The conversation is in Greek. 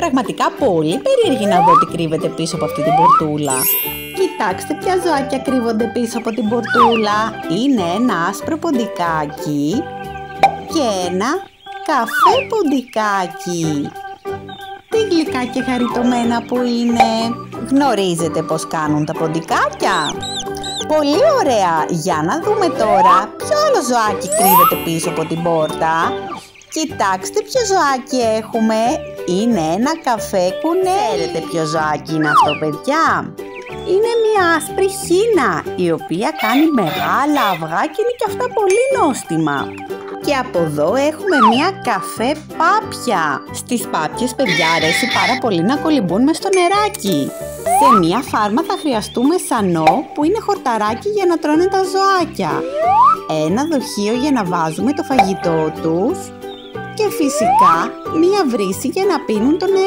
πραγματικά πολύ περίεργη να δω τι κρύβεται πίσω από αυτή την πορτούλα. Κοιτάξτε ποια ζωάκια κρύβονται πίσω από την πορτούλα. Είναι ένα άσπρο ποντικάκι και ένα καφέ ποντικάκι. Τι γλυκά και χαριτωμένα που είναι. Γνωρίζετε πως κάνουν τα ποντικάκια? Πολύ ωραία. Για να δούμε τώρα ποιο άλλο ζωάκι κρύβεται πίσω από την πόρτα. Κοιτάξτε ποιο ζωάκι έχουμε. Είναι ένα καφέ κουνέλι. Ξέρετε ποιο ζωάκι είναι αυτό, παιδιά? Είναι μια άσπρη χίνα, η οποία κάνει μεγάλα αυγά και είναι και αυτά πολύ νόστιμα. Και από εδώ έχουμε μια καφέ πάπια. Στις πάπιες, παιδιά, αρέσει πάρα πολύ να κολυμπούν μες στο νεράκι. Σε μια φάρμα θα χρειαστούμε σανό, που είναι χορταράκι για να τρώνε τα ζωάκια. Ένα δοχείο για να βάζουμε το φαγητό τους. Και φυσικά μια βρύση για να πίνουν το νερό.